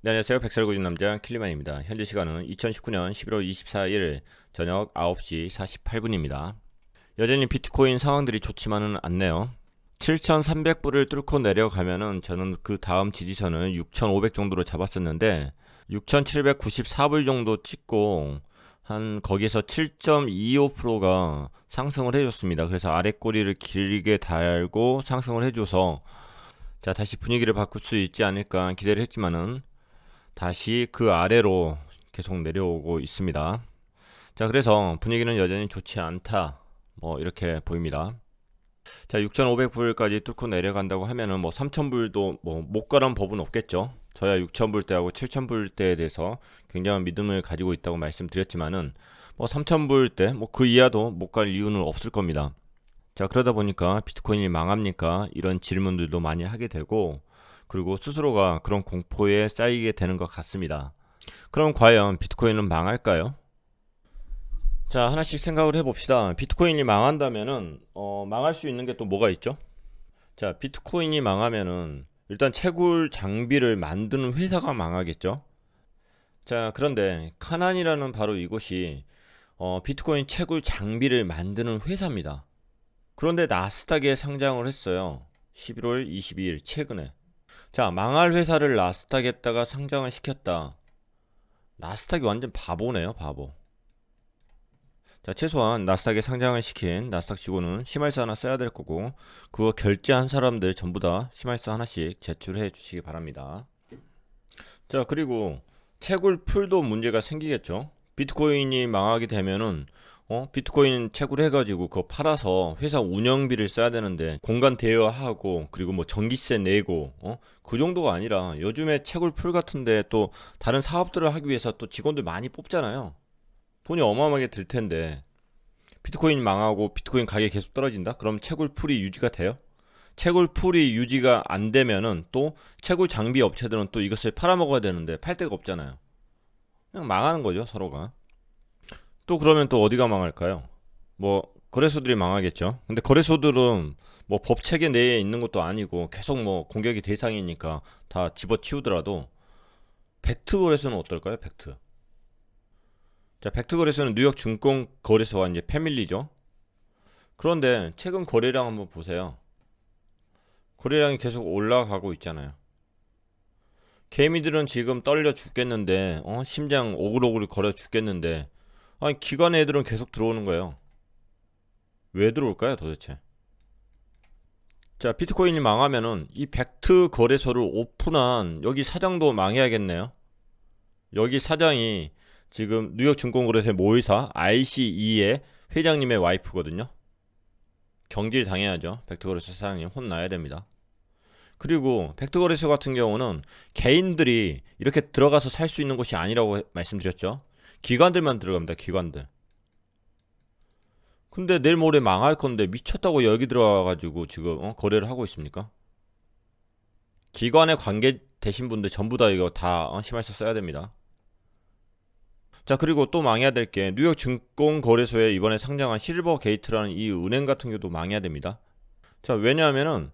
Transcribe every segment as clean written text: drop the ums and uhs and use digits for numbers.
네, 안녕하세요. 백설고진 남자 킬리만입니다. 현재 시간은 2019년 11월 24일 저녁 9시 48분입니다. 여전히 비트코인 상황들이 좋지만은 않네요. 7,300불을 뚫고 내려가면은 저는 그 다음 지지선을 6,500 정도로 잡았었는데 6,794불 정도 찍고 한 거기에서 7.25%가 상승을 해줬습니다. 그래서 아래 꼬리를 길게 달고 상승을 해줘서 자 다시 분위기를 바꿀 수 있지 않을까 기대를 했지만은 다시 그 아래로 계속 내려오고 있습니다. 자, 그래서 분위기는 여전히 좋지 않다. 뭐 이렇게 보입니다. 자, 6,500불까지 뚫고 내려간다고 하면은 뭐 3,000불도 뭐 못 가란 법은 없겠죠. 저야 6,000불대하고 7,000불대에 대해서 굉장한 믿음을 가지고 있다고 말씀드렸지만은 뭐 3,000불대 뭐 그 이하도 못 갈 이유는 없을 겁니다. 자, 그러다 보니까 비트코인이 망합니까? 이런 질문들도 많이 하게 되고 그리고 스스로가 그런 공포에 쌓이게 되는 것 같습니다. 그럼 과연 비트코인은 망할까요? 자, 하나씩 생각을 해봅시다. 비트코인이 망한다면은 망할 수 있는 게 또 뭐가 있죠? 자, 비트코인이 망하면은 일단 채굴 장비를 만드는 회사가 망하겠죠. 자, 그런데 카난이라는 바로 이곳이 비트코인 채굴 장비를 만드는 회사입니다. 그런데 나스닥에 상장을 했어요. 11월 22일 최근에. 자, 망할 회사를 나스닥에다가 상장을 시켰다. 나스닥이 완전 바보네요, 바보. 자, 최소한 나스닥에 상장을 시킨 나스닥 지고는 시말서 하나 써야 될 거고, 그거 결제한 사람들 전부 다 시말서 하나씩 제출해 주시기 바랍니다. 자, 그리고 채굴 풀도 문제가 생기겠죠. 비트코인이 망하게 되면은 비트코인 채굴해가지고 그거 팔아서 회사 운영비를 써야 되는데 공간 대여하고 그리고 뭐 전기세 내고 그 정도가 아니라 요즘에 채굴 풀 같은데 또 다른 사업들을 하기 위해서 또 직원들 많이 뽑잖아요. 돈이 어마어마하게 들 텐데 비트코인 망하고 비트코인 가격이 계속 떨어진다? 그럼 채굴 풀이 유지가 돼요? 채굴 풀이 유지가 안 되면은 또 채굴 장비 업체들은 또 이것을 팔아먹어야 되는데 팔 데가 없잖아요. 그냥 망하는 거죠, 서로가. 또 그러면 또 어디가 망할까요? 뭐 거래소들이 망하겠죠. 근데 거래소들은 뭐 법 체계 내에 있는 것도 아니고 계속 뭐 공격이 대상이니까 다 집어치우더라도 팩트 거래소는 어떨까요? 팩트. 자, 팩트 거래소는 뉴욕 증권 거래소와 이제 패밀리죠. 그런데 최근 거래량 한번 보세요. 거래량이 계속 올라가고 있잖아요. 개미들은 지금 떨려 죽겠는데, 심장 오글오글 거려 죽겠는데, 아니 기관 애들은 계속 들어오는 거예요. 왜 들어올까요, 도대체? 자, 비트코인이 망하면은 이 팩트 거래소를 오픈한 여기 사장도 망해야겠네요. 여기 사장이 지금 뉴욕 증권거래소 모의사 ICE의 회장님의 와이프거든요. 경질 당해야죠. 팩트 거래소 사장님 혼나야 됩니다. 그리고 팩트 거래소 같은 경우는 개인들이 이렇게 들어가서 살 수 있는 곳이 아니라고 말씀드렸죠. 기관들만 들어갑니다. 기관들. 근데 내일 모레 망할 건데 미쳤다고 여기 들어와가지고 지금 거래를 하고 있습니까? 기관에 관계 되신 분들 전부 다 이거 다 심할서 써야 됩니다. 자, 그리고 또 망해야 될 게 뉴욕 증권거래소에 이번에 상장한 실버 게이트라는 이 은행 같은 경우도 망해야 됩니다. 자, 왜냐하면은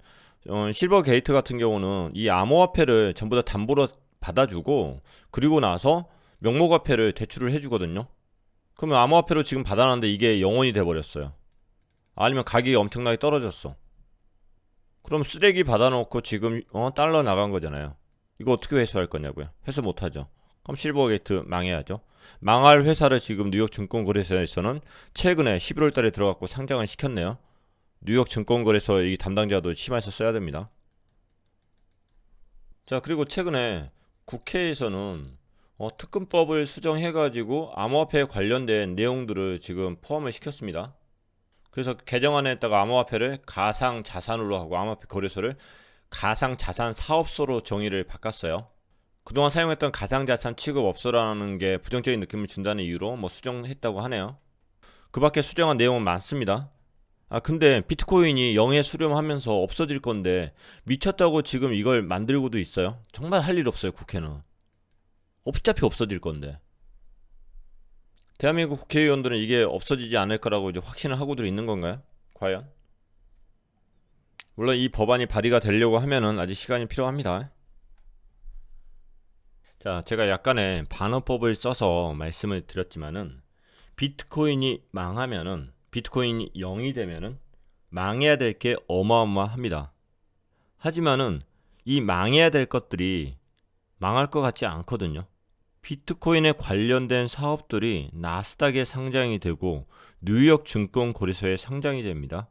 실버 게이트 같은 경우는 이 암호화폐를 전부 다 담보로 받아주고 그리고 나서 명목화폐를 대출을 해주거든요. 그러면 암호화폐로 지금 받아놨는데 이게 0원이 돼버렸어요. 아니면 가격이 엄청나게 떨어졌어. 그럼 쓰레기 받아놓고 지금 달러 나간 거잖아요. 이거 어떻게 회수할 거냐고요. 회수 못하죠. 그럼 실버게이트 망해야죠. 망할 회사를 지금 뉴욕 증권거래소에서는 최근에 11월 달에 들어갔고 상장을 시켰네요. 뉴욕 증권거래소 이 담당자도 심해서 써야 됩니다. 자, 그리고 최근에 국회에서는 특검법을 수정해가지고 암호화폐에 관련된 내용들을 지금 포함을 시켰습니다. 그래서 개정안에다가 암호화폐를 가상자산으로 하고 암호화폐 거래소를 가상자산 사업소로 정의를 바꿨어요. 그동안 사용했던 가상자산 취급업소라는 게 부정적인 느낌을 준다는 이유로 뭐 수정했다고 하네요. 그 밖에 수정한 내용은 많습니다. 아, 근데 비트코인이 영에 수렴하면서 없어질 건데 미쳤다고 지금 이걸 만들고도 있어요. 정말 할 일 없어요, 국회는. 어차피 없어질 건데. 대한민국 국회의원들은 이게 없어지지 않을 거라고 이제 확신을 하고들 있는 건가요? 과연? 물론 이 법안이 발의가 되려고 하면은 아직 시간이 필요합니다. 자, 제가 약간의 반어법을 써서 말씀을 드렸지만은 비트코인이 망하면은 비트코인이 0이 되면은 망해야 될 게 어마어마합니다. 하지만은 이 망해야 될 것들이 망할 것 같지 않거든요. 비트코인에 관련된 사업들이 나스닥에 상장이 되고 뉴욕 증권거래소에 상장이 됩니다.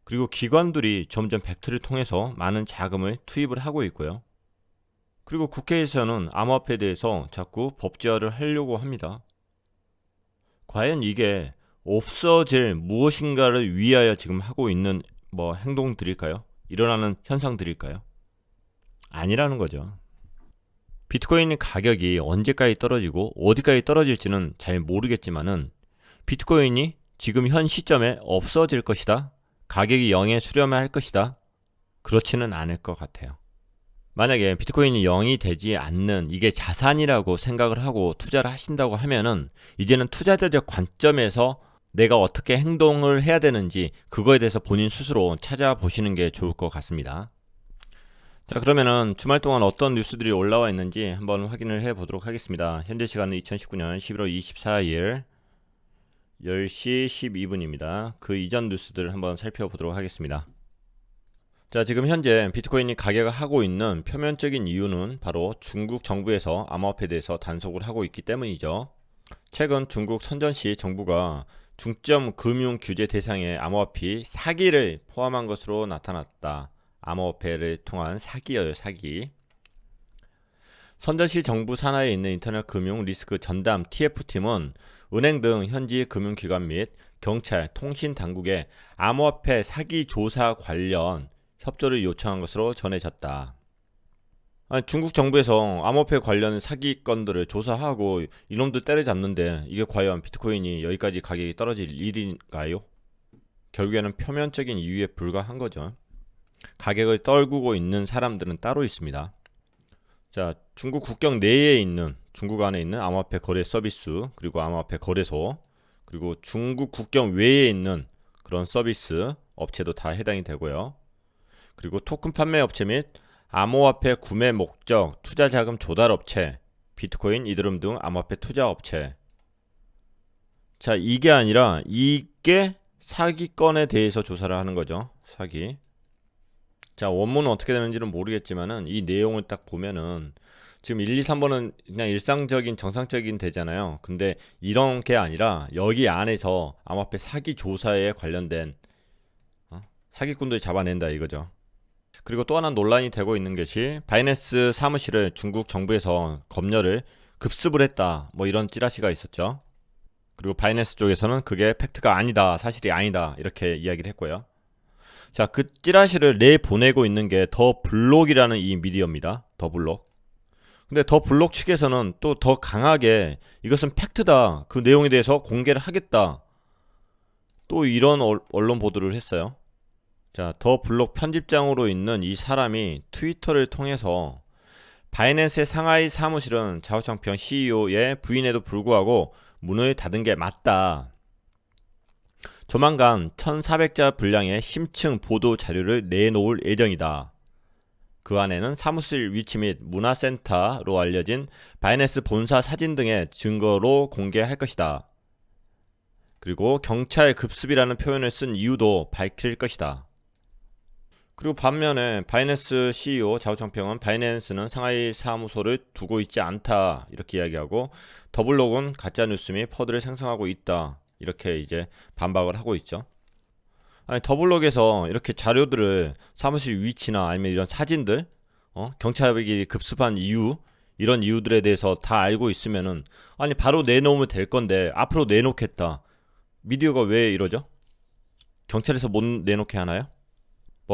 그리고 기관들이 점점 벡트를 통해서 많은 자금을 투입을 하고 있고요. 그리고 국회에서는 암호화폐에 대해서 자꾸 법제화를 하려고 합니다. 과연 이게 없어질 무엇인가를 위하여 지금 하고 있는 행동들일까요? 일어나는 현상들일까요? 아니라는 거죠. 비트코인 가격이 언제까지 떨어지고 어디까지 떨어질지는 잘 모르겠지만은 비트코인이 지금 현 시점에 없어질 것이다. 가격이 0에 수렴할 것이다. 그렇지는 않을 것 같아요. 만약에 비트코인이 0이 되지 않는 이게 자산이라고 생각을 하고 투자를 하신다고 하면은 이제는 투자자적 관점에서 내가 어떻게 행동을 해야 되는지 그거에 대해서 본인 스스로 찾아보시는 게 좋을 것 같습니다. 자, 그러면은 주말 동안 어떤 뉴스들이 올라와 있는지 한번 확인을 해 보도록 하겠습니다. 현재 시간은 2019년 11월 24일 10시 12분입니다. 그 이전 뉴스들을 한번 살펴보도록 하겠습니다. 자, 지금 현재 비트코인이 가격을 하고 있는 표면적인 이유는 바로 중국 정부에서 암호화폐에 대해서 단속을 하고 있기 때문이죠. 최근 중국 선전시 정부가 중점 금융 규제 대상의 암호화폐 사기를 포함한 것으로 나타났다. 암호화폐를 통한 사기예요, 사기. 선전시 정부 산하에 있는 인터넷 금융 리스크 전담 TF팀은 은행 등 현지 금융기관 및 경찰, 통신 당국에 암호화폐 사기 조사 관련 협조를 요청한 것으로 전해졌다. 중국 정부에서 암호화폐 관련 사기건들을 조사하고 이놈들 때려잡는데 이게 과연 비트코인이 여기까지 가격이 떨어질 일인가요? 결국에는 표면적인 이유에 불과한 거죠. 가격을 떨구고 있는 사람들은 따로 있습니다. 자, 중국 국경 내에 있는 중국 안에 있는 암호화폐 거래 서비스, 그리고 암호화폐 거래소, 그리고 중국 국경 외에 있는 그런 서비스 업체도 다 해당이 되고요. 그리고 토큰 판매 업체 및 암호화폐 구매 목적 투자 자금 조달 업체, 비트코인, 이더리움 등 암호화폐 투자 업체. 자, 이게 아니라 이게 사기건에 대해서 조사를 하는 거죠. 사기. 자, 원문은 어떻게 되는지는 모르겠지만은 이 내용을 딱 보면은 지금 1, 2, 3번은 그냥 일상적인 정상적인 되잖아요. 근데 이런 게 아니라 여기 안에서 암호화폐 사기 조사에 관련된 사기꾼들 잡아낸다 이거죠. 그리고 또 하나 논란이 되고 있는 것이 바이낸스 사무실을 중국 정부에서 검열을 급습을 했다. 이런 찌라시가 있었죠. 그리고 바이낸스 쪽에서는 그게 팩트가 아니다, 사실이 아니다 이렇게 이야기를 했고요. 자, 그 찌라시를 내보내고 있는 게 더 블록이라는 이 미디어입니다. 더 블록. 근데 더 블록 측에서는 또 더 강하게 이것은 팩트다. 그 내용에 대해서 공개를 하겠다. 또 이런 언론 보도를 했어요. 자, 더 블록 편집장으로 있는 이 사람이 트위터를 통해서 바이낸스의 상하이 사무실은 자오창평 CEO의 부인에도 불구하고 문을 닫은 게 맞다. 조만간 1,400자 분량의 심층 보도 자료를 내놓을 예정이다. 그 안에는 사무실 위치 및 문화센터로 알려진 바이낸스 본사 사진 등의 증거로 공개할 것이다. 그리고 경찰 급습이라는 표현을 쓴 이유도 밝힐 것이다. 그리고 반면에 바이낸스 CEO 자오창평은 바이낸스는 상하이 사무소를 두고 있지 않다 이렇게 이야기하고 더블록은 가짜뉴스 및 퍼드를 생성하고 있다 이렇게 이제 반박을 하고 있죠. 아니, 더블록에서 이렇게 자료들을 사무실 위치나 아니면 이런 사진들 경찰이 급습한 이유 이런 이유들에 대해서 다 알고 있으면은 아니 바로 내놓으면 될 건데 앞으로 내놓겠다. 미디어가 왜 이러죠? 경찰에서 못 내놓게 하나요?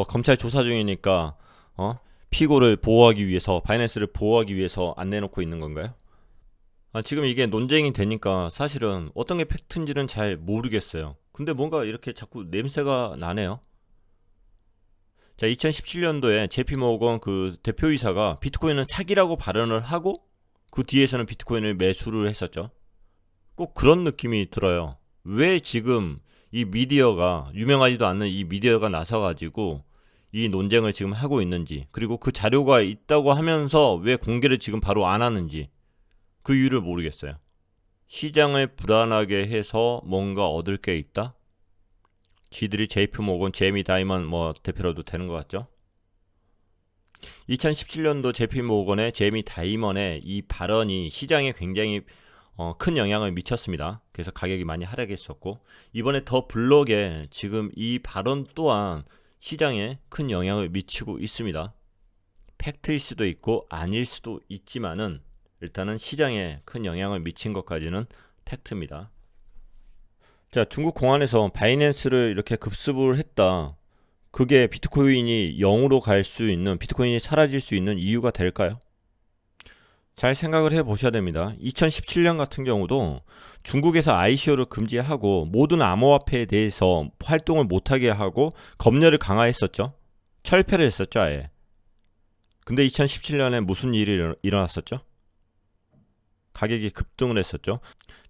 검찰 조사 중이니까 피고를 보호하기 위해서 바이낸스를 보호하기 위해서 안 내놓고 있는 건가요? 지금 이게 논쟁이 되니까 사실은 어떤 게 팩트인지는 잘 모르겠어요. 근데 뭔가 이렇게 자꾸 냄새가 나네요. 자, 2017년도에 JP 모건 그 대표이사가 비트코인은 사기라고 발언을 하고 그 뒤에서는 비트코인을 매수를 했었죠. 꼭 그런 느낌이 들어요. 왜 지금 이 미디어가 유명하지도 않는 이 미디어가 나서가지고 이 논쟁을 지금 하고 있는지, 그리고 그 자료가 있다고 하면서 왜 공개를 지금 바로 안 하는지, 그 이유를 모르겠어요. 시장을 불안하게 해서 뭔가 얻을 게 있다? 지들이 JP 모건, 제이미 다이먼 뭐 대표로도 되는 것 같죠? 2017년도 JP 모건의 제이미 다이먼의 이 발언이 시장에 굉장히 큰 영향을 미쳤습니다. 그래서 가격이 많이 하락했었고, 이번에 더 블록에 지금 이 발언 또한 시장에 큰 영향을 미치고 있습니다. 팩트일 수도 있고 아닐 수도 있지만은 일단은 시장에 큰 영향을 미친 것까지는 팩트입니다. 자, 중국 공안에서 바이낸스를 이렇게 급습을 했다. 그게 비트코인이 0으로 갈 수 있는, 비트코인이 사라질 수 있는 이유가 될까요? 잘 생각을 해 보셔야 됩니다. 2017년 같은 경우도 중국에서 ICO를 금지하고 모든 암호화폐에 대해서 활동을 못하게 하고 검열을 강화했었죠. 철폐를 했었죠, 아예. 근데 2017년에 무슨 일이 일어났었죠? 가격이 급등을 했었죠.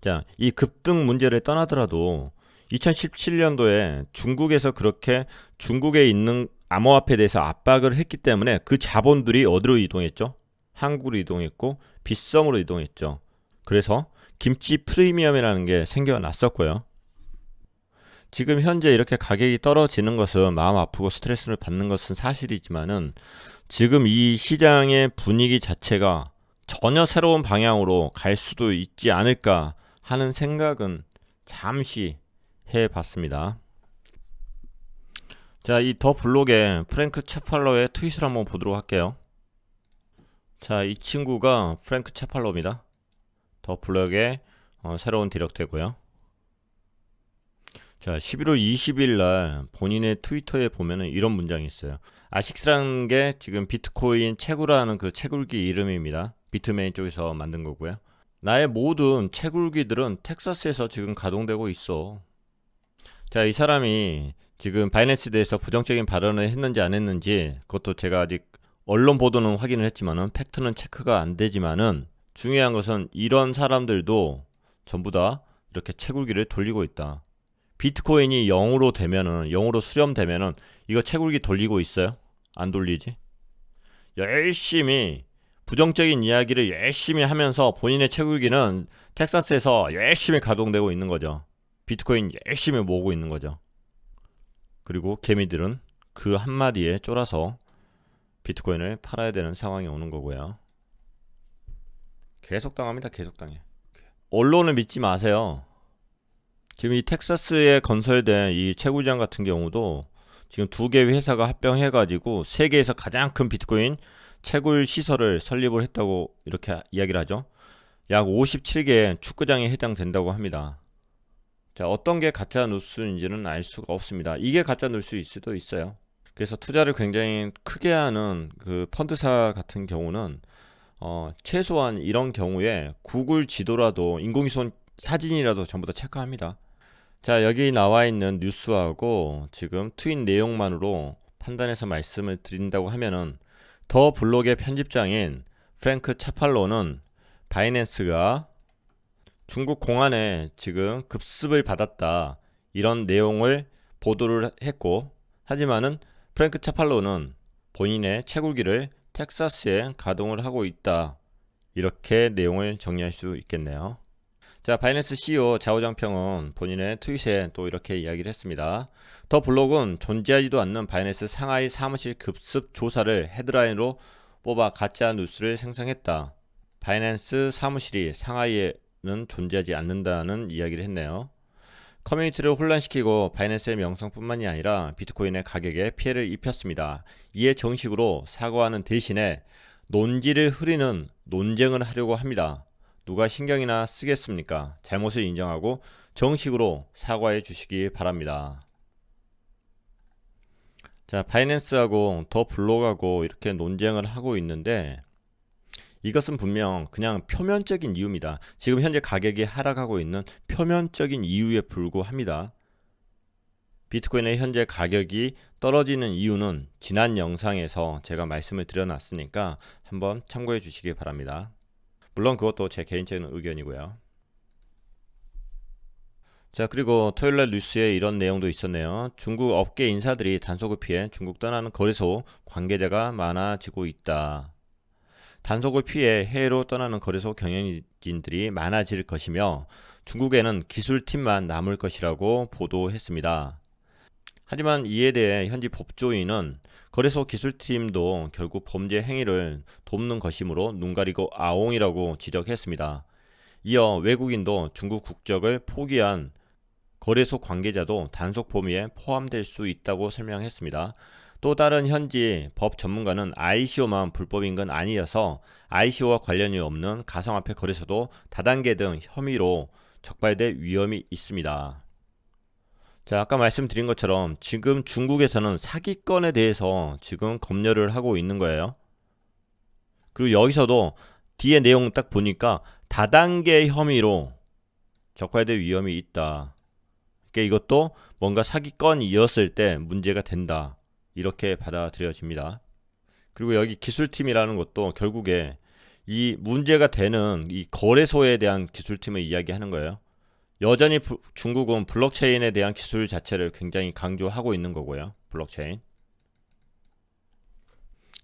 자, 이 급등 문제를 떠나더라도 2017년도에 중국에서 그렇게 중국에 있는 암호화폐에 대해서 압박을 했기 때문에 그 자본들이 어디로 이동했죠? 한국으로 이동했고 빗썸으로 이동했죠. 그래서 김치 프리미엄이라는 게 생겨났었고요. 지금 현재 이렇게 가격이 떨어지는 것은 마음 아프고 스트레스를 받는 것은 사실이지만은 지금 이 시장의 분위기 자체가 전혀 새로운 방향으로 갈 수도 있지 않을까 하는 생각은 잠시 해봤습니다. 자, 이 더 블록의 프랭크 채팔러의 트윗을 한번 보도록 할게요. 자, 이 친구가 프랭크 채팔러입니다. 더 블록의 새로운 디렉터고요. 자, 11월 20일 날 본인의 트위터에 보면은 이런 문장이 있어요. 아식스라는 게 지금 비트코인 채굴하는 그 채굴기 이름입니다. 비트메인 쪽에서 만든 거고요. 나의 모든 채굴기들은 텍사스에서 지금 가동되고 있어. 자, 이 사람이 지금 바이낸스에 대해서 부정적인 발언을 했는지 안 했는지 그것도 제가 아직 언론 보도는 확인을 했지만은 팩트는 체크가 안 되지만은 중요한 것은 이런 사람들도 전부 다 이렇게 채굴기를 돌리고 있다. 비트코인이 0으로 되면은 0으로 수렴되면은 이거 채굴기 돌리고 있어요? 안 돌리지? 열심히 부정적인 이야기를 열심히 하면서 본인의 채굴기는 텍사스에서 열심히 가동되고 있는 거죠. 비트코인 열심히 모으고 있는 거죠. 그리고 개미들은 그 한마디에 쫄아서 비트코인을 팔아야 되는 상황이 오는 거고요. 계속 당합니다. 계속 당해. 언론을 믿지 마세요. 지금 이 텍사스에 건설된 이 채굴장 같은 경우도 지금 2개 회사가 합병해가지고 세계에서 가장 큰 비트코인 채굴 시설을 설립을 했다고 이렇게 이야기를 하죠. 약 57개 축구장에 해당된다고 합니다. 자, 어떤 게 가짜 뉴스인지는 알 수가 없습니다. 이게 가짜 뉴스일 수도 있어요. 그래서 투자를 굉장히 크게 하는 그 펀드사 같은 경우는 최소한 이런 경우에 구글 지도라도 인공위성 사진이라도 전부 다 체크합니다. 자, 여기 나와 있는 뉴스하고 지금 트윗 내용만으로 판단해서 말씀을 드린다고 하면은 더 블록의 편집장인 프랭크 차팔로는 바이낸스가 중국 공안에 지금 급습을 받았다 이런 내용을 보도를 했고, 하지만은 프랭크 차팔로는 본인의 채굴기를 텍사스에 가동을 하고 있다 이렇게 내용을 정리할 수 있겠네요. 자, 바이낸스 CEO 자오장평은 본인의 트윗에 또 이렇게 이야기를 했습니다. 더 블록은 존재하지도 않는 바이낸스 상하이 사무실 급습 조사를 헤드라인으로 뽑아 가짜 뉴스를 생성했다. 바이낸스 사무실이 상하이에는 존재하지 않는다는 이야기를 했네요. 커뮤니티를 혼란시키고 바이낸스의 명성뿐만이 아니라 비트코인의 가격에 피해를 입혔습니다. 이에 정식으로 사과하는 대신에 논지를 흐리는 논쟁을 하려고 합니다. 누가 신경이나 쓰겠습니까? 잘못을 인정하고 정식으로 사과해 주시기 바랍니다. 자, 바이낸스하고 더 블록하고 이렇게 논쟁을 하고 있는데 이것은 분명 그냥 표면적인 이유입니다. 지금 현재 가격이 하락하고 있는 표면적인 이유에 불과합니다. 비트코인의 현재 가격이 떨어지는 이유는 지난 영상에서 제가 말씀을 드려놨으니까 한번 참고해 주시기 바랍니다. 물론 그것도 제 개인적인 의견이고요. 자, 그리고 토요일날 뉴스에 이런 내용도 있었네요. 중국 업계 인사들이 단속을 피해 중국 떠나는 거래소 관계자가 많아지고 있다. 단속을 피해 해외로 떠나는 거래소 경영진들이 많아질 것이며 중국에는 기술팀만 남을 것이라고 보도했습니다. 하지만 이에 대해 현지 법조인은 거래소 기술팀도 결국 범죄 행위를 돕는 것이므로 눈 가리고 아옹이라고 지적했습니다. 이어 외국인도 중국 국적을 포기한 거래소 관계자도 단속 범위에 포함될 수 있다고 설명했습니다. 또 다른 현지 법 전문가는 ICO만 불법인 건 아니어서 ICO와 관련이 없는 가상화폐 거래소도 다단계 등 혐의로 적발될 위험이 있습니다. 자, 아까 말씀드린 것처럼 지금 중국에서는 사기건에 대해서 지금 검열을 하고 있는 거예요. 그리고 여기서도 뒤에 내용 딱 보니까 다단계 혐의로 적발될 위험이 있다. 그러니까 이것도 뭔가 사기건이었을 때 문제가 된다. 이렇게 받아들여집니다. 그리고 여기 기술팀이라는 것도 결국에 이 문제가 되는 이 거래소에 대한 기술팀을 이야기하는 거예요. 여전히 중국은 블록체인에 대한 기술 자체를 굉장히 강조하고 있는 거고요. 블록체인.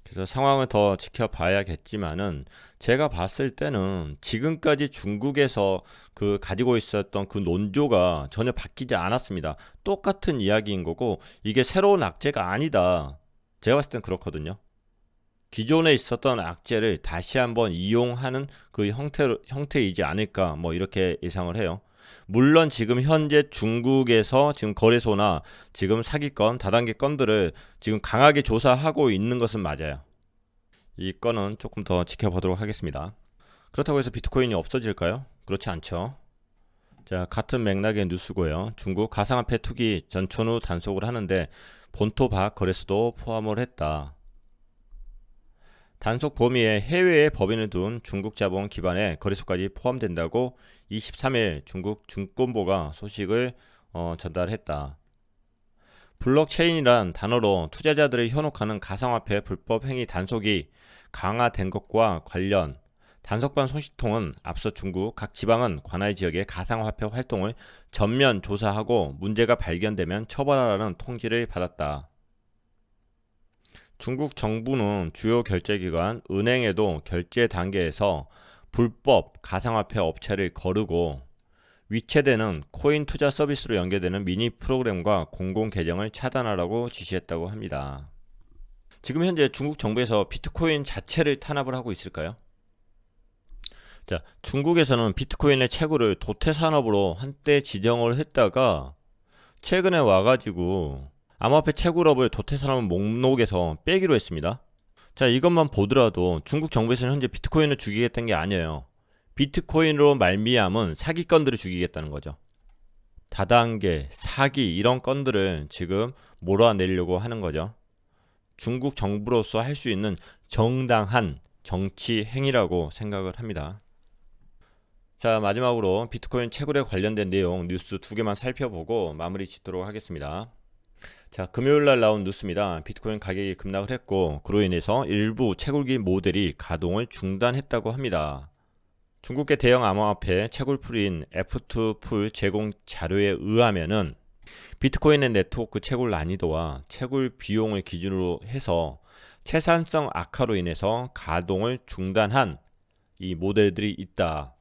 그래서 상황을 더 지켜봐야겠지만은 제가 봤을 때는 지금까지 중국에서 그 가지고 있었던 그 논조가 전혀 바뀌지 않았습니다. 똑같은 이야기인 거고 이게 새로운 악재가 아니다. 제가 봤을 땐 그렇거든요. 기존에 있었던 악재를 다시 한번 이용하는 그 형태이지 않을까 뭐 이렇게 예상을 해요. 물론 지금 현재 중국에서 지금 거래소나 지금 사기건, 다단계 건들을 지금 강하게 조사하고 있는 것은 맞아요. 이 건은 조금 더 지켜보도록 하겠습니다. 그렇다고 해서 비트코인이 없어질까요? 그렇지 않죠. 자, 같은 맥락의 뉴스고요. 중국 가상화폐 투기 전천후 단속을 하는데 본토 박 거래소도 포함을 했다. 단속 범위에 해외에 법인을 둔 중국 자본 기반의 거래소까지 포함된다고 23일 중국 증권보가 소식을 전달했다. 블록체인이란 단어로 투자자들을 현혹하는 가상화폐 불법 행위 단속이 강화된 것과 관련 단속반 소식통은 앞서 중국 각 지방은 관할 지역의 가상화폐 활동을 전면 조사하고 문제가 발견되면 처벌하라는 통지를 받았다. 중국 정부는 주요 결제기관 은행에도 결제 단계에서 불법 가상화폐 업체를 거르고 위체되는 코인 투자 서비스로 연계되는 미니 프로그램과 공공 계정을 차단하라고 지시했다고 합니다. 지금 현재 중국 정부에서 비트코인 자체를 탄압을 하고 있을까요? 자, 중국에서는 비트코인의 채굴을 도태 산업으로 한때 지정을 했다가 최근에 와가지고 암호화폐 채굴업을 도태산업 목록에서 빼기로 했습니다. 자, 이것만 보더라도 중국 정부에서는 현재 비트코인을 죽이겠다는 게 아니에요. 비트코인으로 말미암은 사기건들을 죽이겠다는 거죠. 다단계, 사기 이런 건들을 지금 몰아내려고 하는 거죠. 중국 정부로서 할 수 있는 정당한 정치 행위라고 생각을 합니다. 자, 마지막으로 비트코인 채굴에 관련된 내용 뉴스 두 개만 살펴보고 마무리 짓도록 하겠습니다. 자, 금요일날 나온 뉴스입니다. 비트코인 가격이 급락을 했고 그로 인해서 일부 채굴기 모델이 가동을 중단했다고 합니다. 중국계 대형 암호화폐 채굴풀인 F2풀 제공 자료에 의하면은 비트코인의 네트워크 채굴 난이도와 채굴 비용을 기준으로 해서 채산성 악화로 인해서 가동을 중단한 이 모델들이 있다.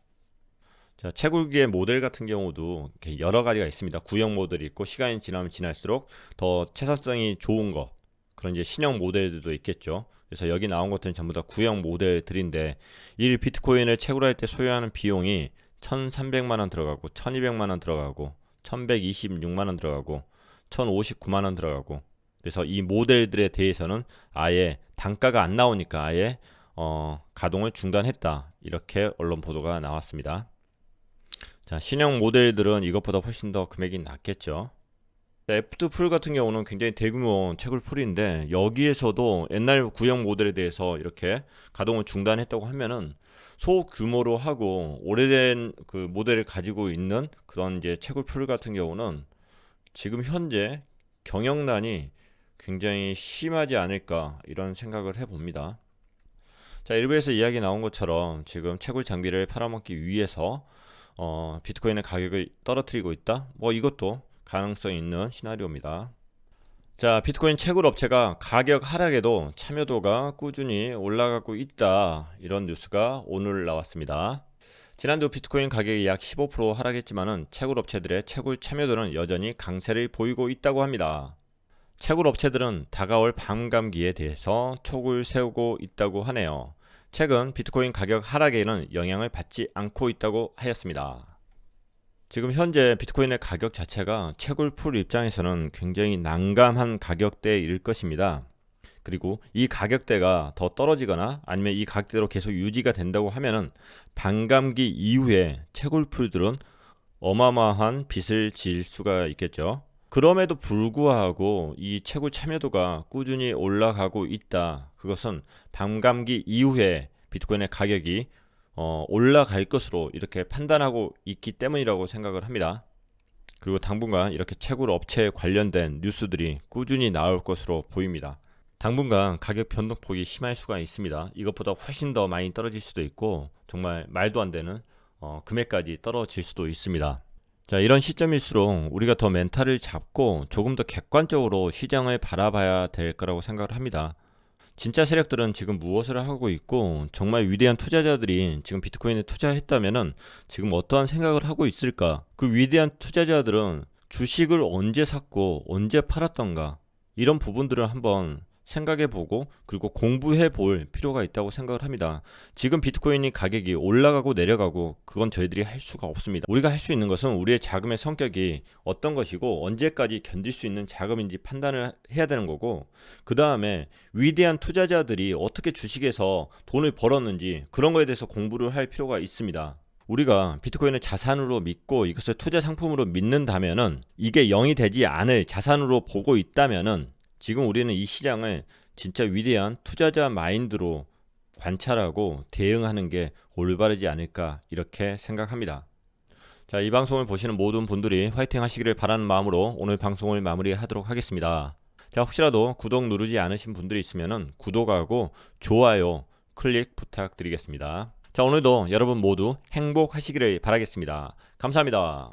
자, 채굴기의 모델 같은 경우도 이렇게 여러 가지가 있습니다. 구형 모델이 있고 시간이 지나면 지날수록 더 채산성이 좋은 것 그런 이제 신형 모델들도 있겠죠. 그래서 여기 나온 것들은 전부 다 구형 모델들인데 이 비트코인을 채굴할 때 소요하는 비용이 1,300만 원 들어가고 1,200만 원 들어가고 1,126만 원 들어가고 1,059만 원 들어가고 그래서 이 모델들에 대해서는 아예 단가가 안 나오니까 아예 가동을 중단했다. 이렇게 언론 보도가 나왔습니다. 자, 신형 모델들은 이것보다 훨씬 더 금액이 낮겠죠. F2 풀 같은 경우는 굉장히 대규모 채굴 풀인데 여기에서도 옛날 구형 모델에 대해서 이렇게 가동을 중단했다고 하면은 소규모로 하고 오래된 그 모델을 가지고 있는 그런 이제 채굴 풀 같은 경우는 지금 현재 경영난이 굉장히 심하지 않을까 이런 생각을 해봅니다. 자, 일부에서 이야기 나온 것처럼 지금 채굴 장비를 팔아먹기 위해서 비트코인의 가격을 떨어뜨리고 있다. 뭐 이것도 가능성 있는 시나리오입니다. 자, 비트코인 채굴 업체가 가격 하락에도 참여도가 꾸준히 올라가고 있다. 이런 뉴스가 오늘 나왔습니다. 지난주 비트코인 가격이 약 15% 하락했지만은 채굴 업체들의 채굴 참여도는 여전히 강세를 보이고 있다고 합니다. 채굴 업체들은 다가올 반감기에 대해서 촉을 세우고 있다고 하네요. 최근 비트코인 가격 하락에는 영향을 받지 않고 있다고 하였습니다. 지금 현재 비트코인의 가격 자체가 채굴풀 입장에서는 굉장히 난감한 가격대일 것입니다. 그리고 이 가격대가 더 떨어지거나 아니면 이 가격대로 계속 유지가 된다고 하면은 반감기 이후에 채굴풀들은 어마어마한 빚을 질 수가 있겠죠. 그럼에도 불구하고 이 채굴 참여도가 꾸준히 올라가고 있다. 그것은 반감기 이후에 비트코인의 가격이 올라갈 것으로 이렇게 판단하고 있기 때문이라고 생각을 합니다. 그리고 당분간 이렇게 채굴 업체에 관련된 뉴스들이 꾸준히 나올 것으로 보입니다. 당분간 가격 변동폭이 심할 수가 있습니다. 이것보다 훨씬 더 많이 떨어질 수도 있고 정말 말도 안 되는 금액까지 떨어질 수도 있습니다. 자, 이런 시점일수록 우리가 더 멘탈을 잡고 조금 더 객관적으로 시장을 바라봐야 될 거라고 생각을 합니다. 진짜 세력들은 지금 무엇을 하고 있고 정말 위대한 투자자들이 지금 비트코인에 투자했다면은 지금 어떠한 생각을 하고 있을까? 그 위대한 투자자들은 주식을 언제 샀고 언제 팔았던가 이런 부분들을 한번 생각해보고 그리고 공부해볼 필요가 있다고 생각을 합니다. 지금 비트코인이 가격이 올라가고 내려가고 그건 저희들이 할 수가 없습니다. 우리가 할 수 있는 것은 우리의 자금의 성격이 어떤 것이고 언제까지 견딜 수 있는 자금인지 판단을 해야 되는 거고, 그 다음에 위대한 투자자들이 어떻게 주식에서 돈을 벌었는지 그런 거에 대해서 공부를 할 필요가 있습니다. 우리가 비트코인을 자산으로 믿고 이것을 투자 상품으로 믿는다면은, 이게 0이 되지 않을 자산으로 보고 있다면은 지금 우리는 이 시장을 진짜 위대한 투자자 마인드로 관찰하고 대응하는 게 올바르지 않을까 이렇게 생각합니다. 자, 이 방송을 보시는 모든 분들이 화이팅 하시기를 바라는 마음으로 오늘 방송을 마무리하도록 하겠습니다. 자, 혹시라도 구독 누르지 않으신 분들이 있으면 구독하고 좋아요 클릭 부탁드리겠습니다. 자, 오늘도 여러분 모두 행복하시기를 바라겠습니다. 감사합니다.